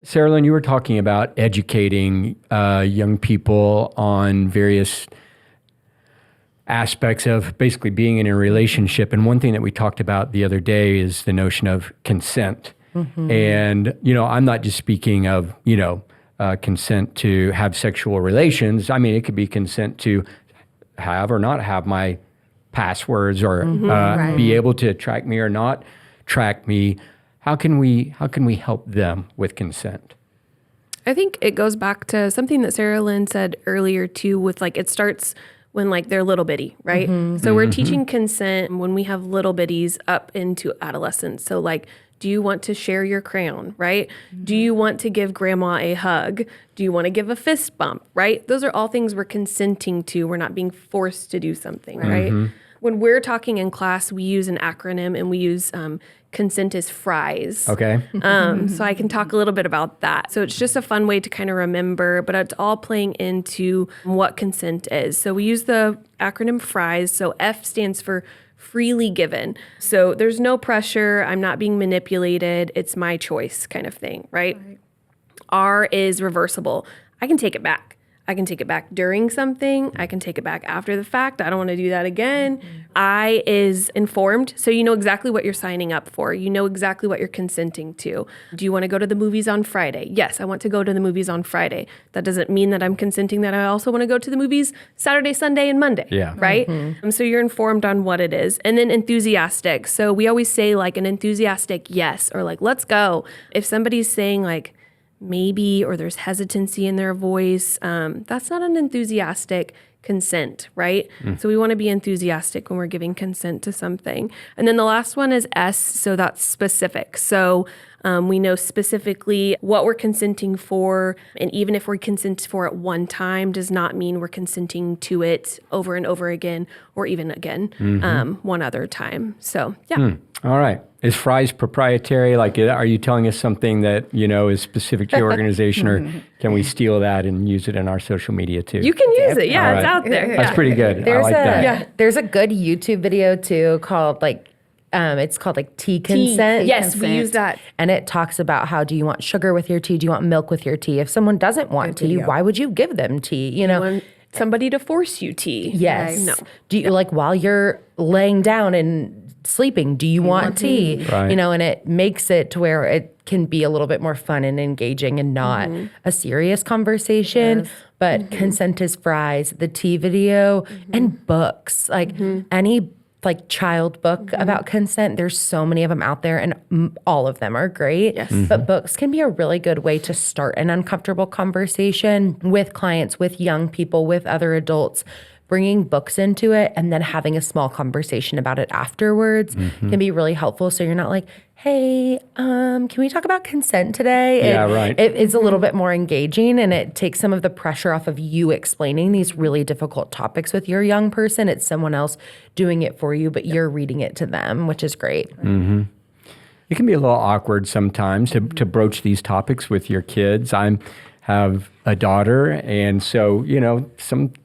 Sarah Lynn, you were talking about educating young people on various aspects of basically being in a relationship. And one thing that we talked about the other day is the notion of consent. And, I'm not just speaking of, consent to have sexual relations. I mean, it could be consent to have or not have my passwords or be able to track me or not track me. How can we help them with consent? I think it goes back to something that Sarah Lynn said earlier too, with it starts when they're little bitty, right? So we're teaching consent when we have little bitties up into adolescence. So do you want to share your crayon, right? Do you want to give grandma a hug? Do you want to give a fist bump, right? Those are all things we're consenting to. We're not being forced to do something, right? When we're talking in class, we use an acronym and we use consent is FRIES. Okay. So I can talk a little bit about that. So it's just a fun way to kind of remember, but it's all playing into what consent is. So we use the acronym FRIES. So F stands for freely given. So there's no pressure. I'm not being manipulated. It's my choice kind of thing, right? R is reversible. I can take it back. I can take it back during something. I can take it back after the fact. I don't want to do that again. I is informed. So you know exactly what you're signing up for. You know exactly what you're consenting to. Do you want to go to the movies on Friday? Yes, I want to go to the movies on Friday. That doesn't mean that I'm consenting that I also want to go to the movies Saturday, Sunday, and Monday. Yeah. Right? So you're informed on what it is. And then enthusiastic. So we always say an enthusiastic yes or let's go. If somebody's saying maybe, or there's hesitancy in their voice, that's not an enthusiastic consent, right? So we want to be enthusiastic when we're giving consent to something. And then the last one is S, so that's specific. So we know specifically what we're consenting for, and even if we consent for it one time does not mean we're consenting to it over and over again, or even again one other time. So, yeah. All right. Is FRIES proprietary? Are you telling us something that, is specific to your organization, or can we steal that and use it in our social media too? You can use it. Yeah, All it's right. out there. That's pretty good. I like that. There's a good YouTube video too called it's called tea consent. Yes, we use that. And it talks about how do you want sugar with your tea? Do you want milk with your tea? If someone doesn't want tea, why would you give them tea? You know, somebody to force you tea. Yes. Right? No. Do you while you're laying down and sleeping, do you want tea? Right. And it makes it to where it can be a little bit more fun and engaging and not a serious conversation. Yes. But consent is FRIES, the tea video, and books. Any child book about consent. There's so many of them out there, and all of them are great. Yes. But books can be a really good way to start an uncomfortable conversation with clients, with young people, with other adults. Bringing books into it and then having a small conversation about it afterwards can be really helpful. So you're not hey, can we talk about consent today? Yeah, right. It's a little bit more engaging, and it takes some of the pressure off of you explaining these really difficult topics with your young person. It's someone else doing it for you, but you're reading it to them, which is great. It can be a little awkward sometimes to broach these topics with your kids. I have a daughter, and so, sometimes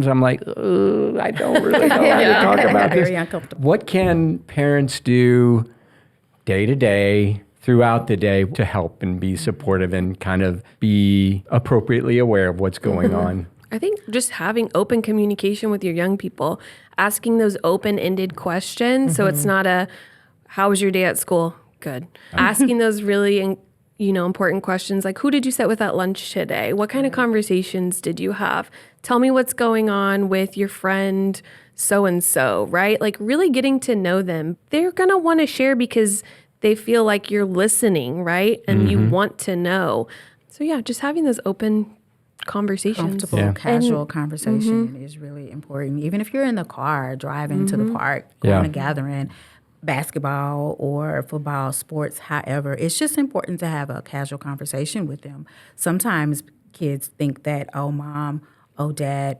I'm I don't really know how to talk about this. Very uncomfortable. What can parents do day to day, throughout the day, to help and be supportive and kind of be appropriately aware of what's going on? I think just having open communication with your young people, asking those open-ended questions. So it's not how was your day at school? Good. Asking those really important questions who did you sit with at lunch today? What kind of conversations did you have? Tell me what's going on with your friend so-and-so, right? Really getting to know them. They're going to want to share because they feel like you're listening, right? And you want to know. So yeah, just having those open conversations. Comfortable, casual conversation is really important. Even if you're in the car, driving to the park, going to a gathering, basketball or football, sports, however, it's just important to have a casual conversation with them. Sometimes kids think that, oh, mom, oh, dad,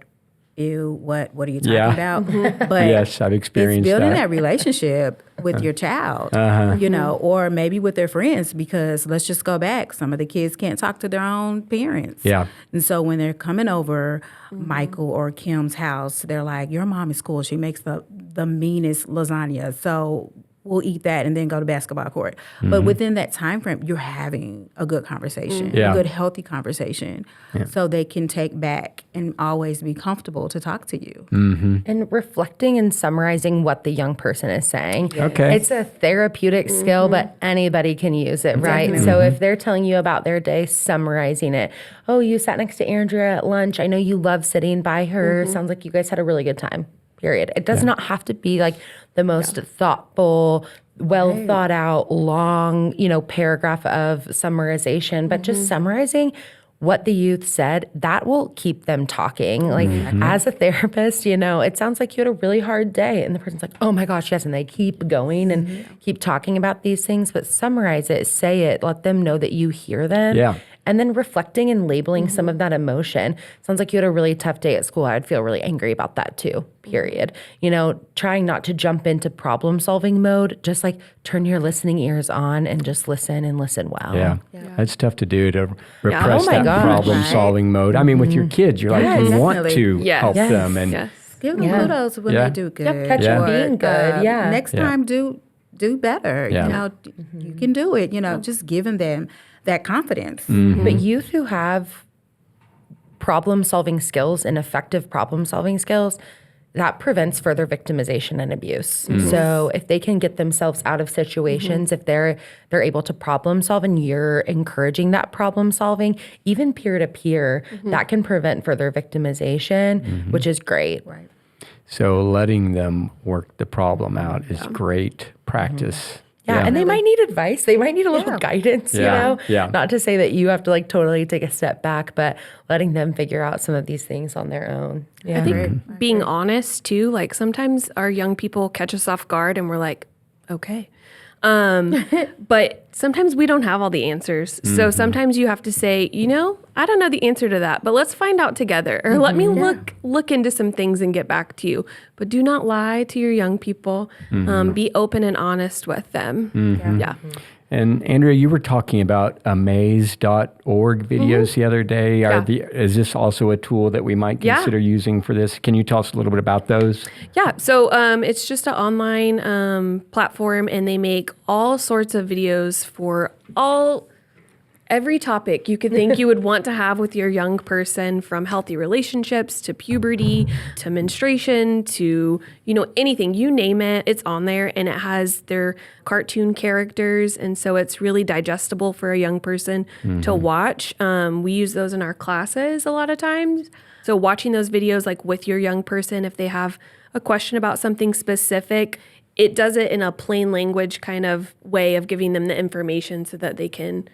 ew, what are you talking about? But yes, I've experienced it's building that. that relationship with your child, or maybe with their friends, because let's just go back. Some of the kids can't talk to their own parents. Yeah. And so when they're coming over Michael or Kim's house, they're like, your mom is cool. She makes the meanest lasagna. So we'll eat that and then go to basketball court. But within that time frame, you're having a good conversation, Yeah. a good, healthy conversation, so they can take back and always be comfortable to talk to you. And reflecting and summarizing what the young person is saying. Okay. It's a therapeutic skill, but anybody can use it, right? Definitely. So if they're telling you about their day, summarizing it. Oh, you sat next to Andrea at lunch. I know you love sitting by her. Sounds like you guys had a really good time. Period. It does not have to be like the most thoughtful, well thought out, long, paragraph of summarization, but just summarizing what the youth said, that will keep them talking. Like as a therapist, it sounds like you had a really hard day. And the person's like, oh my gosh, yes. And they keep going and keep talking about these things, but summarize it, say it, let them know that you hear them. Yeah. And then reflecting and labeling some of that emotion. Sounds like you had a really tough day at school. I'd feel really angry about that too, period. Trying not to jump into problem solving mode, just like turn your listening ears on and just listen and listen well. Yeah. That's tough to do, to repress Oh my that gosh. problem solving mode. I mean, with your kids, you're like, you want Definitely. to Yes. help Yes. them. And Yes. Give them kudos when Yeah. they do good. Yep, catch them Or, being good, yeah. Next time, do better. Yeah. You can do it. Just giving them that confidence. But youth who have problem solving skills and effective problem solving skills, that prevents further victimization and abuse. So if they can get themselves out of situations, if they're able to problem solve and you're encouraging that problem solving, even peer to peer, that can prevent further victimization, which is great. Right. so letting them work the problem out is great practice. Yeah, and they might need advice. They might need a little guidance, Yeah, yeah. Not to say that you have to like totally take a step back, but letting them figure out some of these things on their own. Yeah. I think being honest too, like sometimes our young people catch us off guard and we're like, okay. But sometimes we don't have all the answers. So sometimes you have to say, I don't know the answer to that, but let's find out together. Or let me look into some things and get back to you. But do not lie to your young people. Be open and honest with them. Yeah. And Andrea, you were talking about amaze.org videos the other day. Is this also a tool that we might consider using for this? Can you tell us a little bit about those? Yeah, so it's just an online platform, and they make all sorts of videos for every topic you could think you would want to have with your young person, from healthy relationships to puberty to menstruation to, anything, you name it, it's on there, and it has their cartoon characters. And so it's really digestible for a young person to watch. We use those in our classes a lot of times. So watching those videos, like with your young person, if they have a question about something specific, it does it in a plain language kind of way of giving them the information so that they can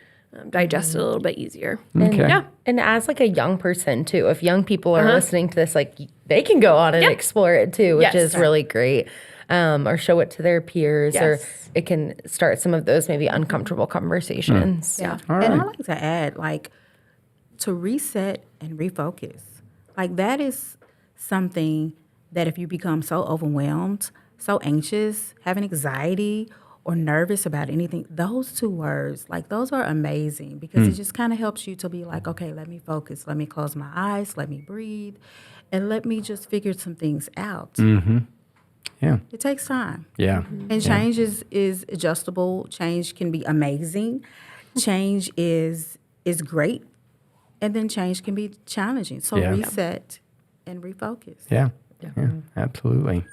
digest it a little bit easier. Okay. And as like a young person too, if young people are listening to this, like they can go on and explore it too, which is really great. Or show it to their peers, or it can start some of those maybe uncomfortable conversations. Yeah. All right. And I like to add, to reset and refocus. That is something that if you become so overwhelmed, so anxious, having anxiety, or nervous about anything, those two words, those are amazing, because it just kind of helps you to be like, okay, let me focus, let me close my eyes, let me breathe, and let me just figure some things out. Yeah. It takes time. Yeah. And change is adjustable. Change can be amazing. Change is great. And then change can be challenging. So reset and refocus. Yeah. Absolutely.